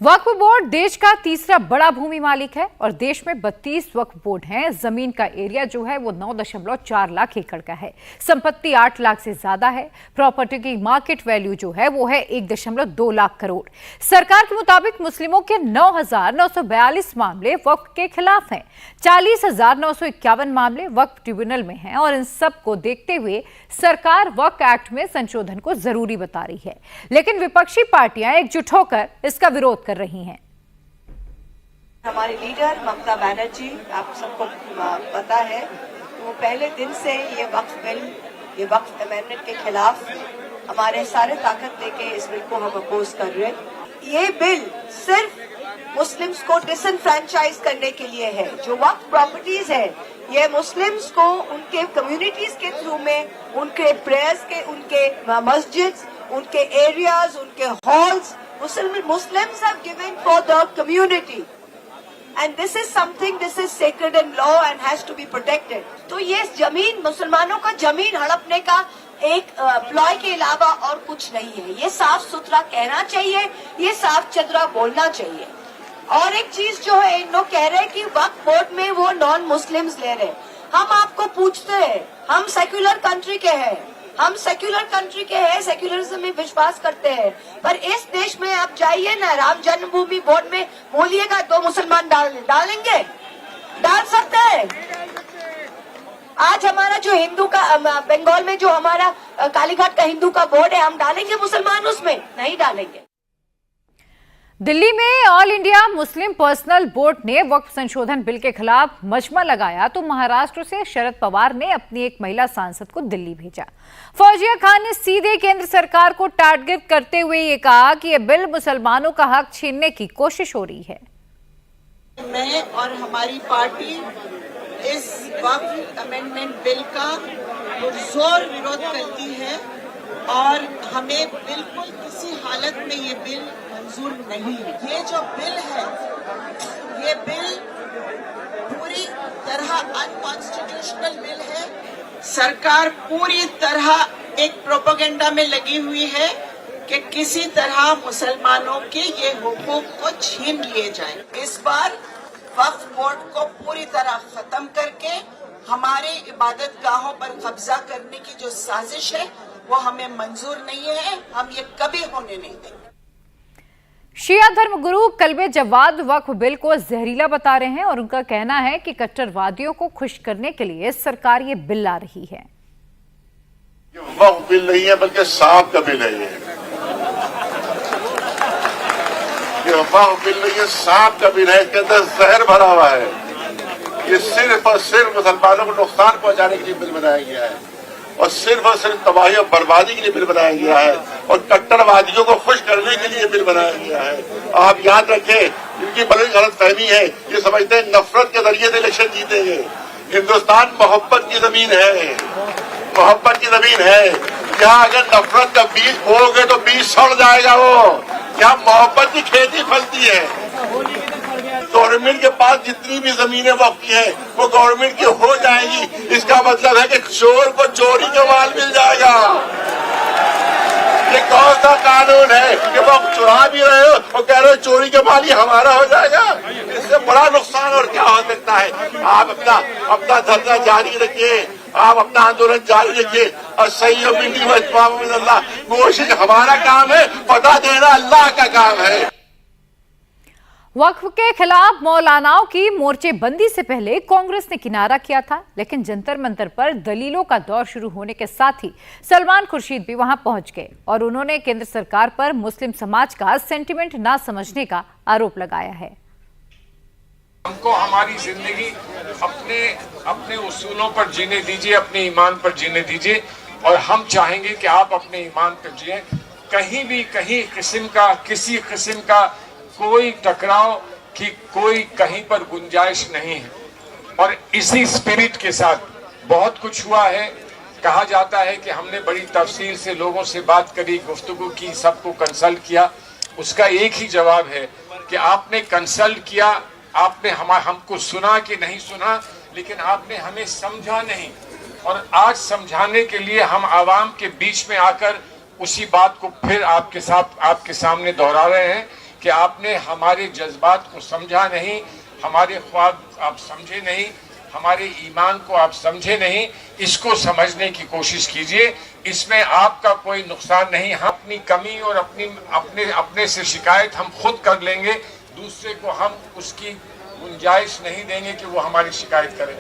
वक्फ board देश का तीसरा बड़ा भूमि मालिक है और देश में 32 वक्फ बोर्ड हैं। जमीन का एरिया जो है वो 9.4 लाख एकड़ का है। संपत्ति 8 लाख से ज्यादा है। प्रॉपर्टी की मार्केट वैल्यू जो है वो है 1.2 लाख करोड़। सरकार के मुताबिक मुस्लिमों के 9,942 मामले वक्फ के खिलाफ हैं। 40,951 मामले वक्फ ट्रिब्यूनल में हैं और इन सब को देखते हुए सरकार वक्फ एक्ट में संशोधन को जरूरी बता रही है, लेकिन विपक्षी पार्टियां एकजुट होकर इसका विरोध कर रही हैं। हमारे लीडर ममता बनर्जी, आप सबको पता है, वो पहले दिन से ये वक्फ बिल, ये वक्फ अमेंडमेंट के खिलाफ हमारे सारे ताकत लेके इस बिल को हम अपोज कर रहे हैं। ये बिल सिर्फ मुस्लिम्स को डिसएनफ्रेंचाइज करने के लिए है। जो वक्फ प्रॉपर्टीज है ये मुस्लिम्स को उनके कम्युनिटीज के थ्रू में, उनके प्रेयर्स के, उनके मस्जिद्स, उनके एरियाज, उनके halls Muslims have given for the community, and this is something, this is sacred in law and has to be protected. तो ये जमीन, मुसलमानों का जमीन हड़पने का एक प्लॉय के अलावा और कुछ नहीं है। ये साफ सुथरा कहना चाहिए, ये साफ चदरा बोलना चाहिए। और एक चीज जो है, इन लोग कह रहे हैं कि वक्फ बोर्ड में वो नॉन मुस्लिम्स ले रहे हैं। हम आपको पूछते हैं, हम सेक्युलर कंट्री के हैं, हम सेक्युलर कंट्री के हैं, सेक्युलरिज्म में विश्वास करते हैं, पर इस देश में आप जाइए ना, राम जन्मभूमि बोर्ड में बोलिएगा 2 मुसलमान डालेंगे, डाल सकते हैं। आज हमारा जो हिंदू का, बंगाल में जो हमारा कालीघाट का हिंदू का बोर्ड है, हम डालेंगे मुसलमान उसमें? नहीं डालेंगे। दिल्ली में all India Muslim personal board ने वक्फ संशोधन बिल के खिलाफ मजमा लगाया तो महाराष्ट्र से शरद पवार ने अपनी एक महिला सांसद को दिल्ली भेजा। फौजिया खान ने सीधे केंद्र सरकार को टारगेट करते हुए ये कहा कि यह बिल मुसलमानों का हक छीनने की कोशिश हो रही है। मैं और हमारी पार्टी इस वक्फ अमेंडमेंट बिल का पुरजोर विरोध करती है और हमें बिल्कुल किसी हालत में ये बिल मंजूर नहीं है। ये जो बिल है, ये बिल पूरी तरह अनकॉन्स्टिट्यूशनल बिल है। सरकार पूरी तरह एक प्रोपेगेंडा में लगी हुई है कि किसी तरह मुसलमानों के ये हुकूक को छीन लिए जाए। इस बार वक्फ बोर्ड को पूरी तरह खत्म करके हमारे इबादत गाहों पर कब्जा करने की जो साजिश है वो हमें मंजूर नहीं है, हम ये कभी होने नहीं देंगे। शिया धर्मगुरु कल्बे जवाद वक्फ बिल को जहरीला बता रहे हैं और उनका कहना है कि कट्टरवादियों को खुश करने के लिए सरकार ये बिल ला रही है। वक्फ बिल नहीं है बल्कि सांप का बिल है। ये वक्फ बिल नहीं है, सांप का बिल है। इसके अंदर जहर भरा हुआ है। ये सिर्फ और सिर्फ मुसलमानों को नुकसान पहुंचाने के लिए बिल बनाया गया है और सिर्फ तबाही और बर्बादी के लिए बिल बनाया गया है और कट्टरवादियों को खुश करने के लिए बिल बनाया गया है। आप याद रखें, इनकी बड़ी गलतफहमी है, ये समझते हैं नफरत के जरिए से इलेक्शन जीतेंगे। हिंदुस्तान मोहब्बत की जमीन है, मोहब्बत की जमीन है। यहाँ अगर नफरत का बीज बोओगे तो बीज सड़ जाएगा। वो यहाँ मोहब्बत की खेती फलती है। गवर्नमेंट के पास जितनी भी जमीनें वक्फ की है वो गवर्नमेंट की हो जाएगी। इसका मतलब है कि चोर को चोरी का माल मिल जाएगा। ये कौन सा कानून है कि वो चुरा भी रहे हो और कह रहे हो चोरी का माल ही हमारा हो जाएगा? इससे बड़ा नुकसान और क्या हो सकता है? आप अपना धरना जारी रखिए, आप अपना आंदोलन जारी रखिए और सही अल्लाह, कोशिश हमारा काम है, पता देना अल्लाह का काम है। वक्फ के खिलाफ मौलानाओं की मोर्चेबंदी से पहले कांग्रेस ने किनारा किया था, लेकिन जंतर मंतर पर दलीलों का दौर शुरू होने के साथ ही सलमान खुर्शीद भी वहां पहुंच गए और उन्होंने केंद्र सरकार पर मुस्लिम समाज का सेंटिमेंट ना समझने का आरोप लगाया है। हमको हमारी जिंदगी अपने उसूलों पर जीने दीजिए, अपने ईमान पर जीने दीजिए और हम चाहेंगे कि आप अपने ईमान पर जिए। कहीं भी किसी किस्म का कोई टकराव की कोई कहीं पर गुंजाइश नहीं है और इसी स्पिरिट के साथ बहुत कुछ हुआ है। कहा जाता है कि हमने बड़ी तफसील से लोगों से बात करी, गुफ्तगू की, सबको कंसल्ट किया। उसका एक ही जवाब है कि आपने कंसल्ट किया, आपने हमको सुना कि नहीं सुना, लेकिन आपने हमें समझा नहीं। और आज समझाने के लिए हम आवाम के बीच में आकर उसी बात को फिर आपके सामने दोहरा रहे हैं कि आपने हमारे जज्बात को समझा नहीं, हमारे ख्वाब आप समझे नहीं, हमारे ईमान को आप समझे नहीं। इसको समझने की कोशिश कीजिए, इसमें आपका कोई नुकसान नहीं। हम अपनी कमी और अपने से शिकायत हम खुद कर लेंगे, दूसरे को हम उसकी गुंजाइश नहीं देंगे कि वो हमारी शिकायत करें।